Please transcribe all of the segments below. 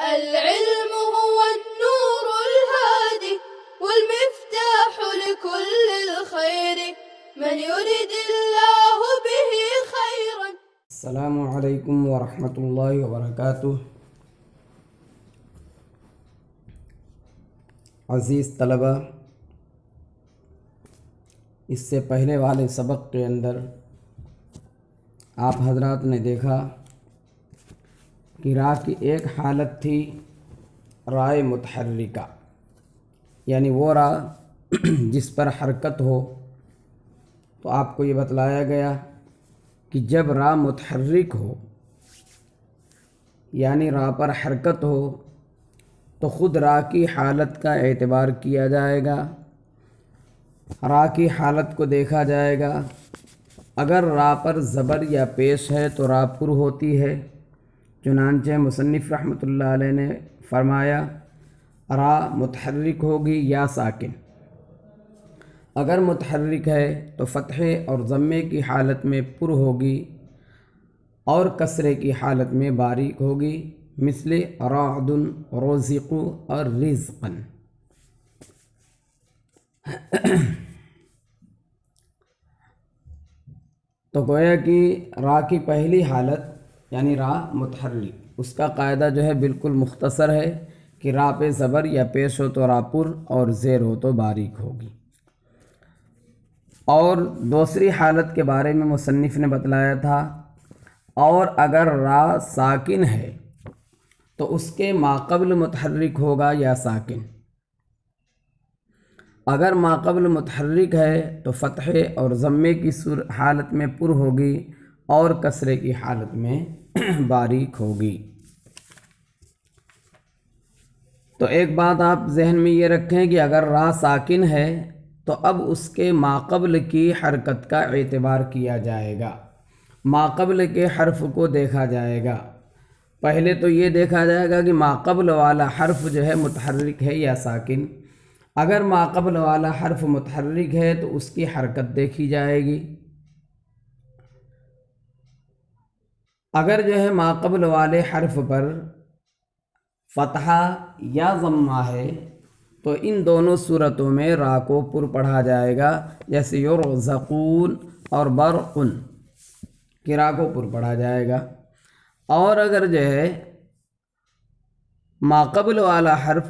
العلم هو النور الهادي والمفتاح لكل الخير من يرد الله به خيرا. السلام علیکم ورحمۃ اللہ وبرکاتہ. عزیز طلبہ، اس سے پہلے والے سبق کے اندر آپ حضرات نے دیکھا کہ را کی ایک حالت تھی رائے متحرکہ، یعنی وہ را جس پر حرکت ہو. تو آپ کو یہ بتلایا گیا کہ جب را متحرک ہو یعنی را پر حرکت ہو تو خود را کی حالت کا اعتبار کیا جائے گا، را کی حالت کو دیکھا جائے گا. اگر را پر زبر یا پیش ہے تو را پر ہوتی ہے. چنانچہ مصنف رحمۃ اللہ علیہ نے فرمایا را متحرک ہوگی یا ساکن. اگر متحرک ہے تو فتحے اور ضمے کی حالت میں پر ہوگی اور کسرے کی حالت میں باریک ہوگی، مثل رعد، رزق اور رزقا. تو گویا کہ را کی پہلی حالت یعنی را متحرک، اس کا قاعدہ جو ہے بالکل مختصر ہے کہ را پہ زبر یا پیش ہو تو را پر اور زیر ہو تو باریک ہوگی. اور دوسری حالت کے بارے میں مصنف نے بتلایا تھا، اور اگر را ساکن ہے تو اس کے ماقبل متحرک ہوگا یا ساکن. اگر ماقبل متحرک ہے تو فتحے اور ضمے کی حالت میں پر ہوگی اور کسرے کی حالت میں باریک ہوگی. تو ایک بات آپ ذہن میں یہ رکھیں کہ اگر را ساکن ہے تو اب اس کے ماقبل کی حرکت کا اعتبار کیا جائے گا، ماقبل کے حرف کو دیکھا جائے گا. پہلے تو یہ دیکھا جائے گا کہ ماقبل والا حرف جو ہے متحرک ہے یا ساکن. اگر ماقبل والا حرف متحرک ہے تو اس کی حرکت دیکھی جائے گی. اگر جو ہے ماقبل والے حرف پر فتحہ یا ضمہ ہے تو ان دونوں صورتوں میں را کو پر پڑھا جائے گا، جیسے یرزقون اور برقن کی را کو پر پڑھا جائے گا. اور اگر جو ہے ماقبل والا حرف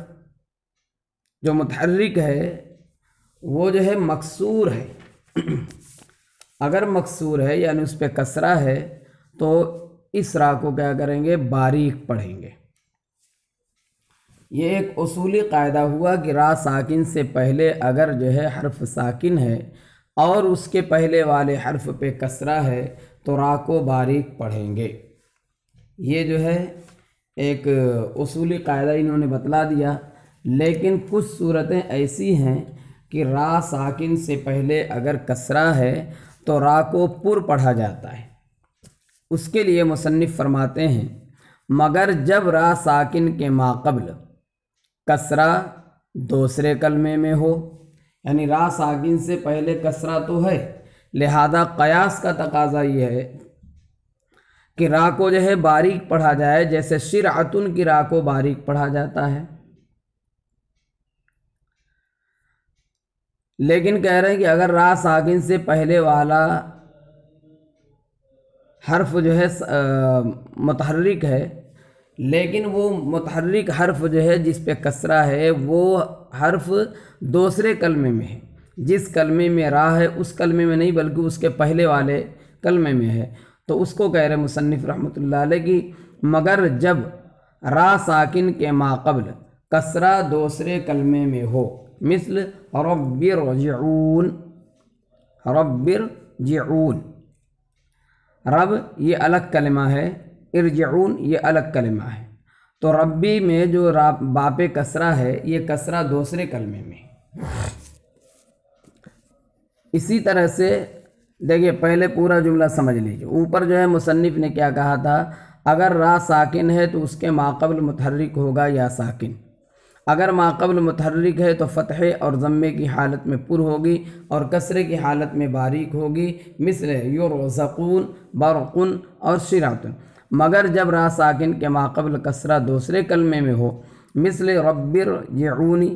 جو متحرک ہے وہ جو ہے مکسور ہے، اگر مکسور ہے یعنی اس پہ کسرہ ہے تو اس را کو کیا کریں گے؟ باریک پڑھیں گے. یہ ایک اصولی قاعدہ ہوا کہ را ساکن سے پہلے اگر جو ہے حرف ساکن ہے اور اس کے پہلے والے حرف پہ کسرہ ہے تو را کو باریک پڑھیں گے. یہ جو ہے ایک اصولی قاعدہ انہوں نے بتلا دیا. لیکن کچھ صورتیں ایسی ہیں کہ را ساکن سے پہلے اگر کسرہ ہے تو را کو پر پڑھا جاتا ہے. اس کے لیے مصنف فرماتے ہیں مگر جب را ساکن کے ماقبل کسرہ دوسرے کلمے میں ہو، یعنی را ساکن سے پہلے کسرہ تو ہے، لہذا قیاس کا تقاضا یہ ہے کہ را کو جو ہے باریک پڑھا جائے، جیسے شرعتن کی را کو باریک پڑھا جاتا ہے. لیکن کہہ رہے ہیں کہ اگر را ساکن سے پہلے والا حرف جو ہے متحرک ہے، لیکن وہ متحرک حرف جو ہے جس پہ کسرہ ہے وہ حرف دوسرے کلمے میں ہے، جس کلمے میں را ہے اس کلمے میں نہیں بلکہ اس کے پہلے والے کلمے میں ہے، تو اس کو کہہ رہے مصنف رحمۃ اللہ علیہ کی مگر جب را ساکن کے ماقبل کسرہ دوسرے کلمے میں ہو، مثل رب ارجعون. رب ارجعون، رب یہ الگ کلمہ ہے، ارجعون یہ الگ کلمہ ہے. تو ربی میں جو باپ کسرہ ہے یہ کسرہ دوسرے کلمے میں. اسی طرح سے دیکھیے پہلے پورا جملہ سمجھ لیجیے. اوپر جو ہے مصنف نے کیا کہا تھا، اگر را ساکن ہے تو اس کے ماقبل متحرک ہوگا یا ساکن. اگر ماقبل متحرک ہے تو فتحے اور ضمے کی حالت میں پر ہوگی اور کسرے کی حالت میں باریک ہوگی، مثل یرزقون، برقن اور شرعتن. مگر جب را ساکن کے ماقبل کسرہ دوسرے کلمے میں ہو، مثل رب ارجعونی،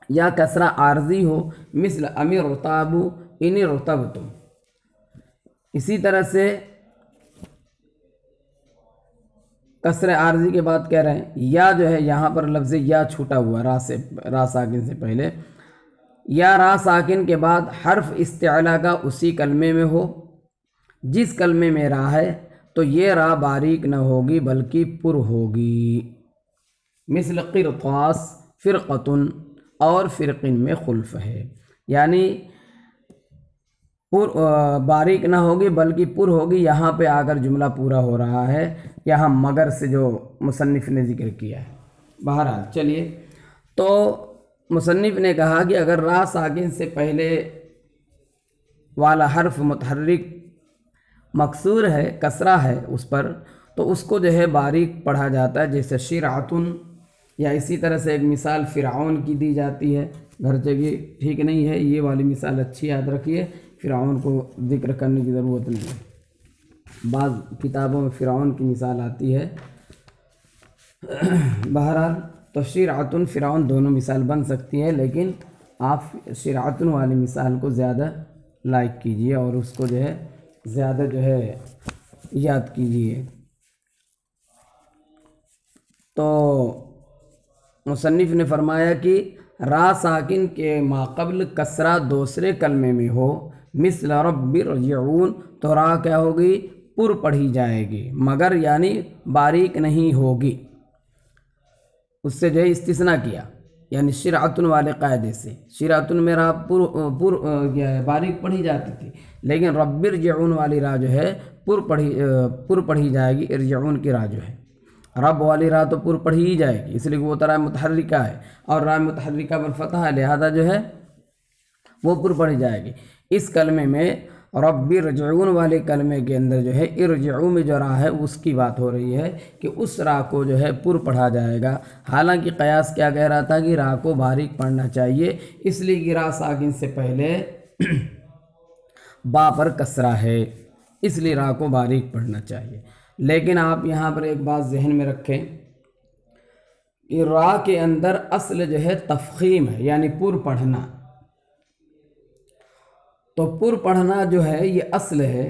یا کسرہ عارضی ہو مثل امر ارتابو ان ارتبتم۔ اسی طرح سے کسر عارضی کے بعد کہہ رہے ہیں یا جو ہے یہاں پر لفظ یا چھوٹا ہوا را ساکن سے پہلے، یا را ساکن کے بعد حرف استعلا کا اسی کلمے میں ہو، جس کلمے میں را ہے تو یہ را باریک نہ ہوگی بلکہ پر ہوگی، مثل قرطاس فرقتن اور فرقن میں خلف ہے، یعنی باریک نہ ہوگی بلکہ پر ہوگی۔ یہاں پہ آ کر جملہ پورا ہو رہا ہے یہاں مگر سے جو مصنف نے ذکر کیا ہے۔ بہرحال چلیے، تو مصنف نے کہا کہ اگر را ساکن سے پہلے والا حرف متحرک مکسور ہے، کسرہ ہے اس پر، تو اس کو جو ہے باریک پڑھا جاتا ہے، جیسے شرعتن، یا اسی طرح سے ایک مثال فرعون کی دی جاتی ہے، گھرچہ یہ ٹھیک نہیں ہے، یہ والی مثال اچھی یاد رکھیے، فرعون کو ذکر کرنے کی ضرورت نہیں ہے، بعض کتابوں میں فرعون کی مثال آتی ہے۔ بہرحال تو شرعتن فرعون دونوں مثال بن سکتی ہے، لیکن آپ شرعتن والی مثال کو زیادہ لائک کیجئے اور اس کو جو ہے زیادہ جو ہے یاد کیجئے۔ تو مصنف نے فرمایا کہ را ساکن کے ماقبل کسرہ دوسرے کلمے میں ہو، مثل رب ارجعون، تو را کیا ہوگی؟ پر پڑھی جائے گی، مگر یعنی باریک نہیں ہوگی، اس سے جو ہے استثناء کیا، یعنی شرعتن والے قاعدے سے۔ شرعتن میں را باریک پڑھی جاتی تھی، لیکن رب ارجعون والی را جو ہے پر پڑھی جائے گی، ارجعون کی را جو ہے، رب والی را تو پر پڑھی ہی جائے گی، اس لیے وہ را متحرکہ ہے، اور را متحرکہ پر فتح ہے، لہذا جو ہے وہ پر پڑھی جائے گی۔ اس کلمے میں رب ارجعون والے کلمے کے اندر جو ہے ارجعو میں جو را ہے اس کی بات ہو رہی ہے کہ اس را کو جو ہے پر پڑھا جائے گا، حالانکہ قیاس کیا کہہ رہا تھا کہ را کو باریک پڑھنا چاہیے، اس لیے کہ را ساکن سے پہلے با پر کسرہ ہے، اس لیے را کو باریک پڑھنا چاہیے۔ لیکن آپ یہاں پر ایک بات ذہن میں رکھیں کہ را کے اندر اصل جو ہے تفخیم ہے، یعنی پر پڑھنا، تو پر پڑھنا جو ہے یہ اصل ہے،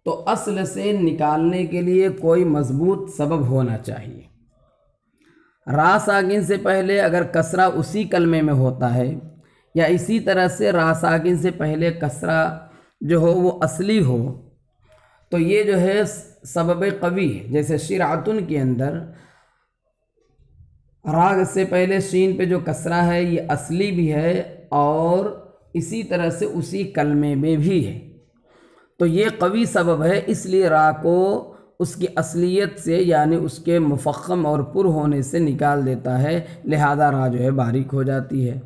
تو اصل سے نکالنے کے لیے کوئی مضبوط سبب ہونا چاہیے۔ را ساکن سے پہلے اگر کسرہ اسی کلمے میں ہوتا ہے، یا اسی طرح سے را ساکن سے پہلے کسرہ جو ہو وہ اصلی ہو، تو یہ جو ہے سبب قوی ہے۔ جیسے شرعتن کے اندر را سے پہلے شین پہ جو کسرہ ہے یہ اصلی بھی ہے اور اسی طرح سے اسی کلمے میں بھی ہے، تو یہ قوی سبب ہے، اس لیے را کو اس کی اصلیت سے یعنی اس کے مفخم اور پر ہونے سے نکال دیتا ہے، لہذا را جو ہے باریک ہو جاتی ہے،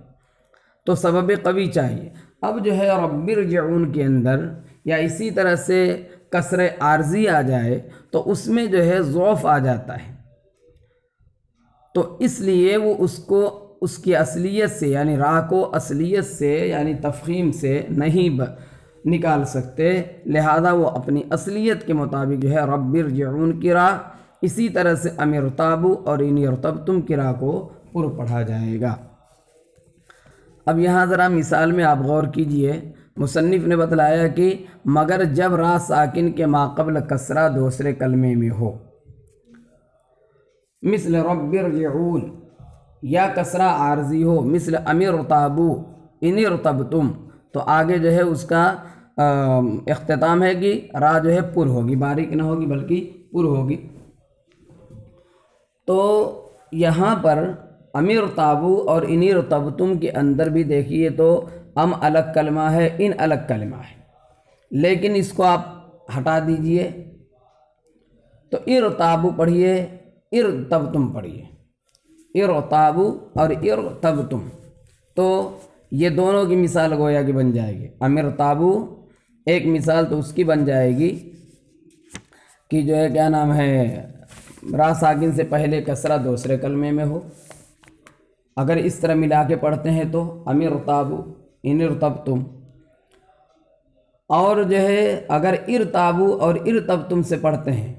تو سبب قوی چاہیے۔ اب جو ہے رب ارجعون کے اندر یا اسی طرح سے کسر عارضی آ جائے تو اس میں جو ہے ضعف آ جاتا ہے، تو اس لیے وہ اس کو اس کی اصلیت سے یعنی را کو اصلیت سے یعنی تفخیم سے نہیں نکال سکتے، لہذا وہ اپنی اصلیت کے مطابق جو ہے رب ارجعون کی را، اسی طرح سے ام ارتابو اور ان ارتبتم کی را کو پر پڑھا جائے گا۔ اب یہاں ذرا مثال میں آپ غور کیجئے، مصنف نے بتلایا کہ مگر جب را ساکن کے ماقبل کسرہ دوسرے کلمے میں ہو، مثل رب ارجعون، یا کسرہ عارضی ہو مثل ام ارتابو ان ارتبتم، تو آگے جو ہے اس کا اختتام ہے کہ را جو ہے پر ہوگی، باریک نہ ہوگی بلکہ پر ہوگی۔ تو یہاں پر ام ارتابو اور ان ارتبتم کے اندر بھی دیکھیے تو ام الگ کلمہ ہے، ان الگ کلمہ ہے، لیکن اس کو آپ ہٹا دیجئے تو ارتابو پڑھیے، ارتبتم پڑھیے، ارتابو اور ارتبتم، تو یہ دونوں کی مثال گویا کہ بن جائے گی۔ ام ارتابو ایک مثال تو اس کی بن جائے گی کہ جو ہے کیا نام ہے را ساکن سے پہلے کسرہ دوسرے کلمے میں ہو، اگر اس طرح ملا کے پڑھتے ہیں تو ام ارتابو ان ارتبتم، اور جو ہے اگر ارتابو اور ارتبتم سے پڑھتے ہیں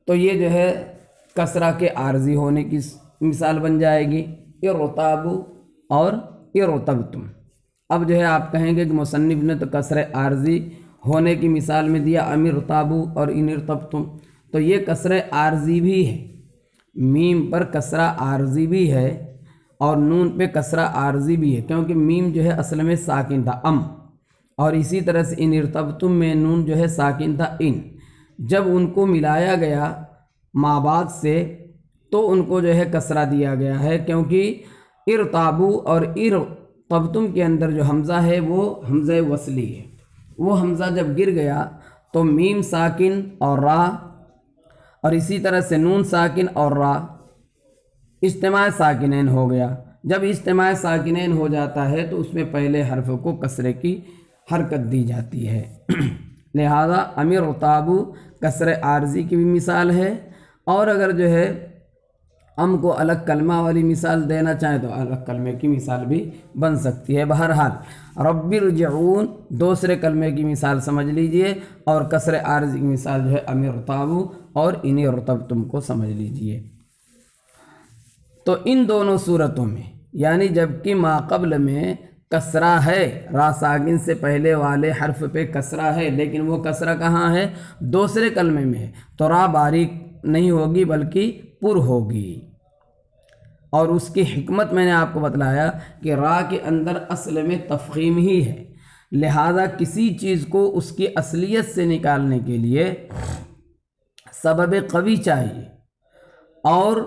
تو یہ جو ہے کسرہ کے عارضی ہونے کی مثال بن جائے گی، ارتابو اور ارتبتم۔ اب جو ہے آپ کہیں گے کہ مصنف نے تو کسر عارضی ہونے کی مثال میں دیا ام ارتابو اور ان ارتبتم، تو یہ کسر عارضی بھی ہے، میم پر کسرہ عارضی بھی ہے اور نون پہ کسرہ عارضی بھی ہے، کیونکہ میم جو ہے اصل میں ساکن تھا ام، اور اسی طرح سے ان ارتبتم میں نون جو ہے ساکن تھا ان، جب ان کو ملایا گیا ما بعد سے تو ان کو جو ہے کسرہ دیا گیا ہے، کیونکہ ارتابو اور ارتبتم کے اندر جو حمزہ ہے وہ حمزہ وصلی ہے، وہ حمزہ جب گر گیا تو میم ساکن اور را اور اسی طرح سے نون ساکن اور را اجتماع ساکنین ہو گیا۔ جب اجتماع ساکنین ہو جاتا ہے تو اس میں پہلے حرف کو کسرے کی حرکت دی جاتی ہے، لہذا امیر ارتابو کسر عارضی کی بھی مثال ہے، اور اگر جو ہے ام کو الگ کلمہ والی مثال دینا چاہیں تو الگ کلمے کی مثال بھی بن سکتی ہے۔ بہرحال رب ارجعون دوسرے کلمے کی مثال سمجھ لیجئے، اور کسر عارضی کی مثال جو ہے امیر ارتابو اور ان ارتبتم کو سمجھ لیجئے۔ تو ان دونوں صورتوں میں یعنی جبکہ ما قبل میں کسرہ ہے، را ساکن سے پہلے والے حرف پہ کسرہ ہے، لیکن وہ کسرہ کہاں ہے؟ دوسرے کلمے میں ہے، تو را باریک نہیں ہوگی بلکہ پر ہوگی، اور اس کی حکمت میں نے آپ کو بتلایا کہ را کے اندر اصل میں تفخیم ہی ہے، لہذا کسی چیز کو اس کی اصلیت سے نکالنے کے لیے سبب قوی چاہیے، اور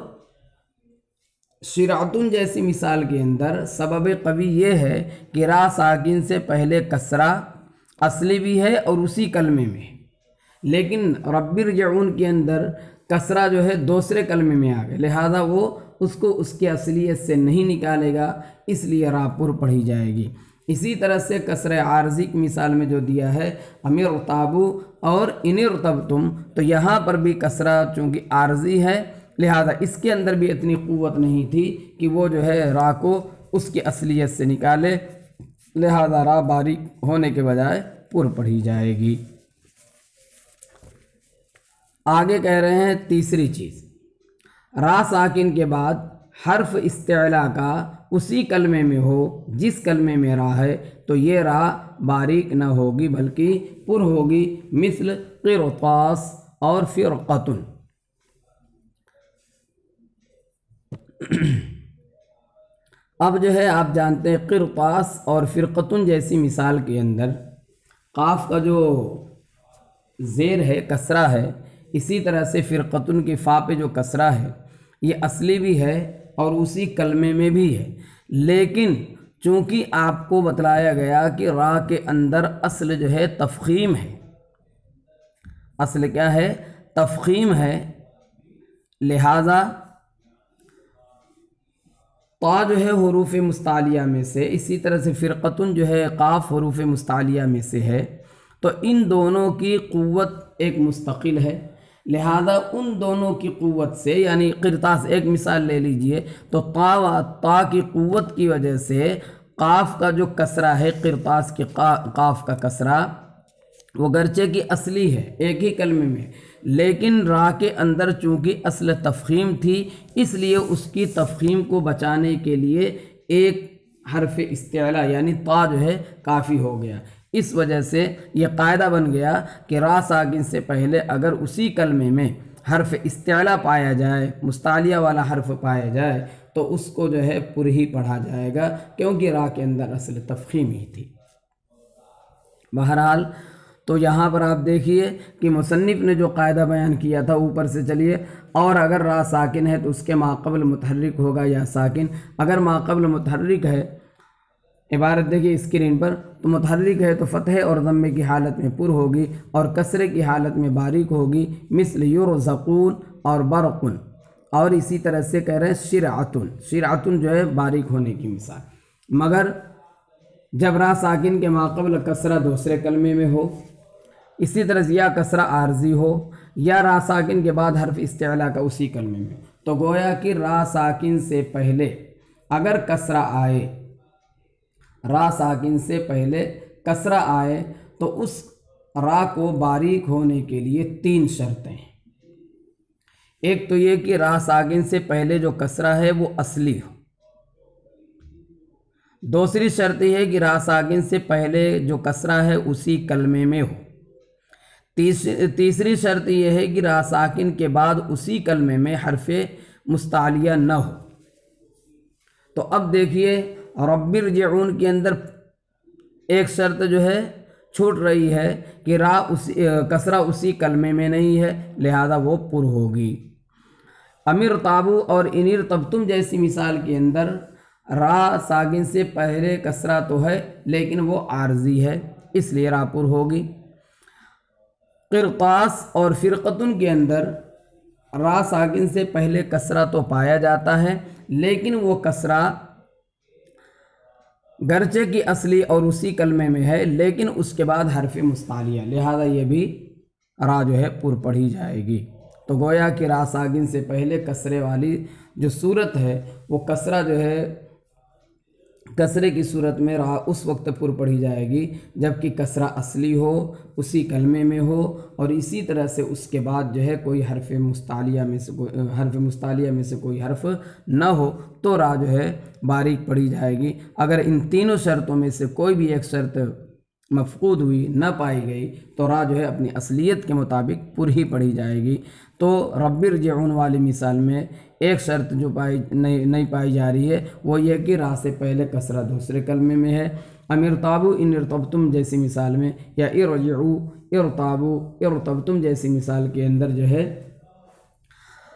شرعتن جیسی مثال کے اندر سبب قوی یہ ہے کہ را ساکن سے پہلے کسرہ اصلی بھی ہے اور اسی کلمے میں ہے، لیکن رب ارجعون کے اندر کسرہ جو ہے دوسرے کلمے میں آ گئے، لہذا وہ اس کو اس کی اصلیت سے نہیں نکالے گا، اس لیے را پر پڑھی جائے گی۔ اسی طرح سے کسر عارضی کی مثال میں جو دیا ہے امیر ارتابو اور ان ارتبتم، تو یہاں پر بھی کسرہ چونکہ عارضی ہے لہذا اس کے اندر بھی اتنی قوت نہیں تھی کہ وہ جو ہے را کو اس کی اصلیت سے نکالے، لہذا را باریک ہونے کے بجائے پر پڑھی جائے گی۔ آگے کہہ رہے ہیں تیسری چیز، را ساکن کے بعد حرف استعلاء کا اسی کلمے میں ہو جس کلمے میں را ہے تو یہ را باریک نہ ہوگی بلکہ پر ہوگی، مثل قرطاس اور فرقتن۔ اب جو ہے آپ جانتے ہیں قرطاس اور فرقتن جیسی مثال کے اندر قاف کا جو زیر ہے کسرہ ہے، اسی طرح سے فرقتن کی فا پہ جو کسرہ ہے یہ اصلی بھی ہے اور اسی کلمے میں بھی ہے، لیکن چونکہ آپ کو بتلایا گیا کہ را کے اندر اصل جو ہے تفخیم ہے، اصل کیا ہے؟ تفخیم ہے، لہذا طا جو ہے حروف مستعلیہ میں سے، اسی طرح سے فرقتن جو ہے قاف حروف مستعلیہ میں سے ہے، تو ان دونوں کی قوت ایک مستقل ہے، لہذا ان دونوں کی قوت سے یعنی قرطاس ایک مثال لے لیجئے تو طا کی قوت کی وجہ سے قاف کا جو کسرہ ہے قرطاس کے قاف کا کسرہ وہ گرچہ کی اصلی ہے ایک ہی کلمے میں، لیکن را کے اندر چونکہ اصل تفخیم تھی اس لیے اس کی تفخیم کو بچانے کے لیے ایک حرف استعلاء یعنی طا جو ہے کافی ہو گیا۔ اس وجہ سے یہ قاعدہ بن گیا کہ را ساکن سے پہلے اگر اسی کلمے میں حرف استعلاء پایا جائے، مستعلیہ والا حرف پایا جائے تو اس کو جو ہے پر ہی پڑھا جائے گا، کیونکہ را کے اندر اصل تفخیم ہی تھی۔ بہرحال تو یہاں پر آپ دیکھیے کہ مصنف نے جو قاعدہ بیان کیا تھا اوپر سے چلیے، اور اگر را ساکن ہے تو اس کے ماقبل متحرک ہوگا یا ساکن، اگر ماقبل متحرک ہے عبارت دیکھیے اسکرین پر، تو متحرک ہے تو فتح اور ضمے کی حالت میں پر ہوگی اور کسرے کی حالت میں باریک ہوگی، مثل یرزقون اور برقن، اور اسی طرح سے کہہ رہے ہیں شرعتن، شرعتن جو ہے باریک ہونے کی مثال، مگر جب را ساکن کے ماقبل کسرہ دوسرے کلمے میں ہو، اسی طرح سے یا کسرہ عارضی ہو یا را ساکن کے بعد حرف استعلاء کا اسی کلمے میں، تو گویا کہ را ساکن سے پہلے اگر کسرہ آئے، را ساکن سے پہلے کسرہ آئے تو اس را کو باریک ہونے کے لیے 3 شرطیں ہیں۔ ایک تو یہ کہ را ساکن سے پہلے جو کسرہ ہے وہ اصلی ہو، دوسری شرط یہ ہے کہ را ساکن سے پہلے جو کسرہ ہے اسی کلمے میں ہو، تیسری شرط یہ ہے کہ را ساکن کے بعد اسی کلمے میں حرف مستعلیہ نہ ہو۔ تو اب دیکھیے رب ارجعون کے اندر ایک شرط جو ہے چھوٹ رہی ہے کہ را کسرہ اسی کلمے میں نہیں ہے، لہذا وہ پر ہوگی۔ امر تابو اور انیر تبتم جیسی مثال کے اندر را ساکن سے پہلے کسرہ تو ہے لیکن وہ عارضی ہے، اس لیے را پر ہوگی۔ قرطاس اور فرقتن کے اندر را ساکن سے پہلے کسرہ تو پایا جاتا ہے لیکن وہ کسرہ گرچہ کی اصلی اور اسی کلمے میں ہے لیکن اس کے بعد حرف مستعلیہ، لہذا یہ بھی را جو ہے پر پڑھی جائے گی۔ تو گویا کہ را ساکن سے پہلے کسرے والی جو صورت ہے وہ کسرہ جو ہے کسرے کی صورت میں را اس وقت پر پڑھی جائے گی جب کہ کسرہ اصلی ہو، اسی کلمے میں ہو، اور اسی طرح سے اس کے بعد جو ہے کوئی حرف مستعلیہ میں سے کوئی حرف نہ ہو تو را جو ہے باریک پڑھی جائے گی۔ اگر ان تینوں شرطوں میں سے کوئی بھی ایک شرط مفقود ہوئی، نہ پائی گئی، تو را جو ہے اپنی اصلیت کے مطابق پر ہی پڑھی جائے گی۔ تو رب ارجعون والی مثال میں ایک شرط جو نہیں پائی جا رہی ہے وہ یہ کہ را سے پہلے کسرہ دوسرے کلمے میں ہے۔ امر تابو ان ارتبتم جیسی مثال میں، یا ارجعو ارتابو ارتبتم جیسی مثال کے اندر جو ہے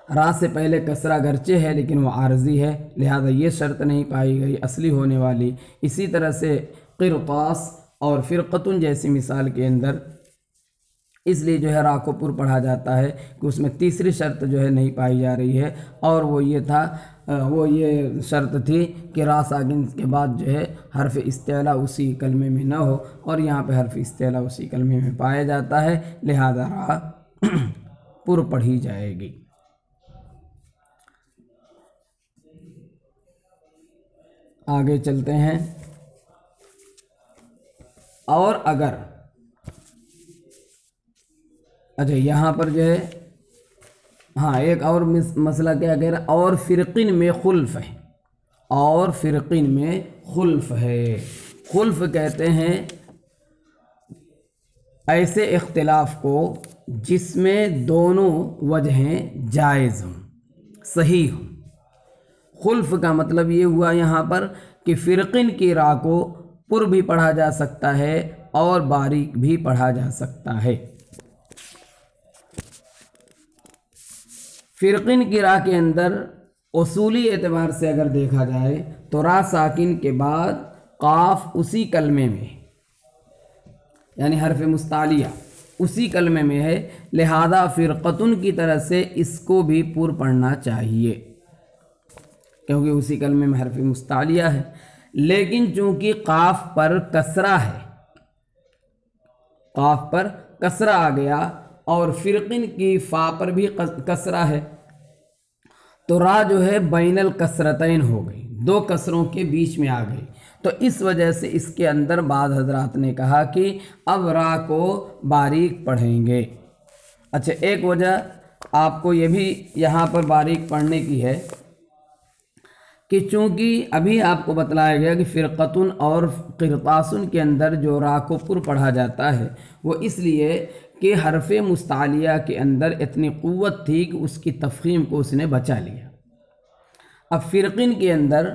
را سے پہلے کسرہ گرچہ ہے لیکن وہ عارضی ہے، لہذا یہ شرط نہیں پائی گئی اصلی ہونے والی۔ اسی طرح سے قرطاس اور فرقتن جیسی مثال کے اندر اس لیے جو ہے را کو پر پڑھا جاتا ہے کہ اس میں تیسری شرط جو ہے نہیں پائی جا رہی ہے، اور وہ یہ شرط تھی کہ را ساکن کے بعد جو ہے حرف استعلاء اسی کلمے میں نہ ہو، اور یہاں پہ حرف استعلاء اسی کلمے میں پایا جاتا ہے، لہذا را پر پڑھی جائے گی۔ آگے چلتے ہیں۔ اور اگر اچھا یہاں پر جو ہے ایک اور مسئلہ کیا کہہ رہا، اور فرقین میں خلف ہے، اور فرقین میں خلف ہے۔ خلف کہتے ہیں ایسے اختلاف کو جس میں دونوں وجہیں جائز ہوں، صحیح ہوں۔ خلف کا مطلب یہ ہوا یہاں پر کہ فرقین کی را کو پر بھی پڑھا جا سکتا ہے اور باریک بھی پڑھا جا سکتا ہے۔ فرقین کی را کے اندر اصولی اعتبار سے اگر دیکھا جائے تو را ساکن کے بعد قاف اسی کلمے میں، یعنی حرف مستعلیہ اسی کلمے میں ہے، لہذا فرقتن کی طرح سے اس کو بھی پر پڑھنا چاہیے کیونکہ اسی کلمے میں حرف مستعلیہ ہے۔ لیکن چونکہ قاف پر کسرہ ہے، قاف پر کسرہ آ گیا اور فرقین کی فا پر بھی کسرہ ہے، تو را جو ہے بین الکسرتین ہو گئی، دو کسروں کے بیچ میں آ گئی۔ تو اس وجہ سے اس کے اندر بعض حضرات نے کہا کہ اب را کو باریک پڑھیں گے۔ اچھا ایک وجہ آپ کو یہ بھی یہاں پر باریک پڑھنے کی ہے کہ چونکہ ابھی آپ کو بتلایا گیا کہ فرقتن اور قرطاسن کے اندر جو را کو پر پڑھا جاتا ہے وہ اس لیے کہ حرف مستعلیہ کے اندر اتنی قوت تھی کہ اس کی تفخیم کو اس نے بچا لیا۔ اب فرقین کے اندر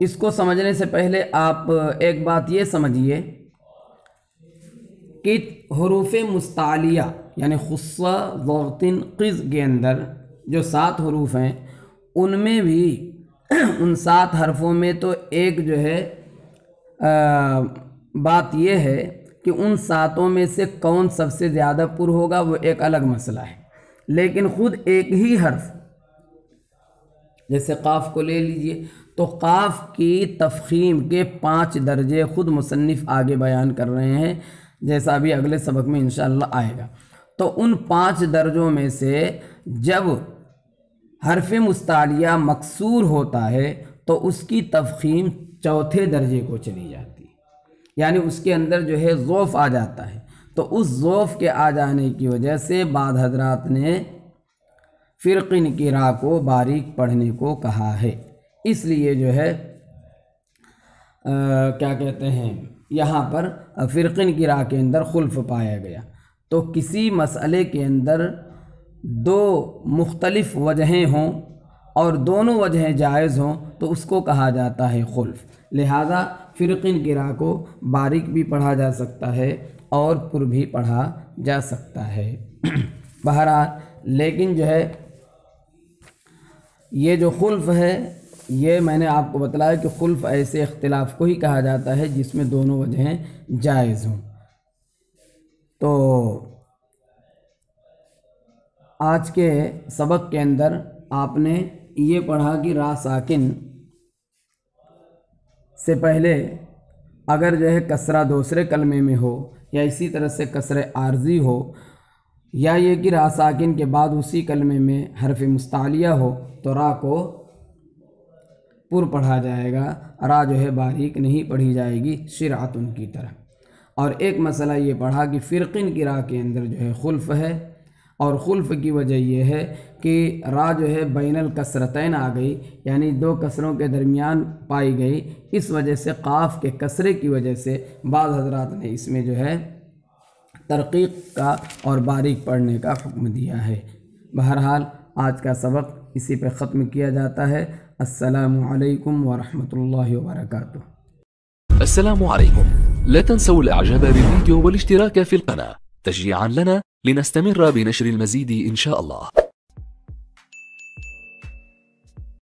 اس کو سمجھنے سے پہلے آپ ایک بات یہ سمجھیے کہ حروف مستعلیہ یعنی خصہ ضغطن قز کے اندر جو 7 حروف ہیں ان میں بھی ان 7 حرفوں میں تو ایک جو ہے بات یہ ہے کہ ان 7 میں سے کون سب سے زیادہ پر ہوگا وہ ایک الگ مسئلہ ہے، لیکن خود ایک ہی حرف جیسے قاف کو لے لیجئے تو قاف کی تفخیم کے 5 درجے خود مصنف آگے بیان کر رہے ہیں، جیسا ابھی اگلے سبق میں انشاءاللہ آئے گا۔ تو ان 5 درجوں میں سے جب حرف مستعلیہ مکسور ہوتا ہے تو اس کی تفخیم 4تھے درجے کو چلی جاتی ہے، یعنی اس کے اندر جو ہے ضعف آ جاتا ہے، تو اس ضعف کے آ جانے کی وجہ سے بعض حضرات نے فرقن کی راہ کو باریک پڑھنے کو کہا ہے۔ اس لیے جو ہے کیا کہتے ہیں یہاں پر فرقن کی راہ کے اندر خلف پایا گیا۔ تو کسی مسئلے کے اندر دو مختلف وجہیں ہوں اور دونوں وجہیں جائز ہوں تو اس کو کہا جاتا ہے خلف۔ لہذا فرقن کی راہ کو باریک بھی پڑھا جا سکتا ہے اور پر بھی پڑھا جا سکتا ہے۔ بہرحال لیکن جو ہے یہ جو خلف ہے یہ میں نے آپ کو بتلایا کہ خلف ایسے اختلاف کو ہی کہا جاتا ہے جس میں دونوں وجہیں جائز ہوں۔ تو آج کے سبق کے اندر آپ نے یہ پڑھا کہ را ساکن سے پہلے اگر جو ہے کسرہ دوسرے کلمے میں ہو یا اسی طرح سے کسر عارضی ہو یا یہ کہ را ساکن کے بعد اسی کلمے میں حرف مستعلیہ ہو تو را کو پر پڑھا جائے گا، را جو ہے باریک نہیں پڑھی جائے گی شرعتن کی طرح۔ اور ایک مسئلہ یہ پڑھا کہ فرقن کی راہ کے اندر جو ہے خلف ہے، اور خلف کی وجہ یہ ہے کہ را جو ہے بین الکسرتین آ گئی، یعنی دو کسروں کے درمیان پائی گئی، اس وجہ سے قاف کے کسرے کی وجہ سے بعض حضرات نے اس میں جو ہے ترقیق کا اور باریک پڑھنے کا حکم دیا ہے۔ بہرحال آج کا سبق اسی پہ ختم کیا جاتا ہے۔ السلام علیکم ورحمۃ اللہ وبرکاتہ۔ السلام عليكم. لا تنسوا الاعجاب بالفيديو والاشتراك في القناة تشجيعا لنا لنستمر بنشر المزيد إن شاء الله.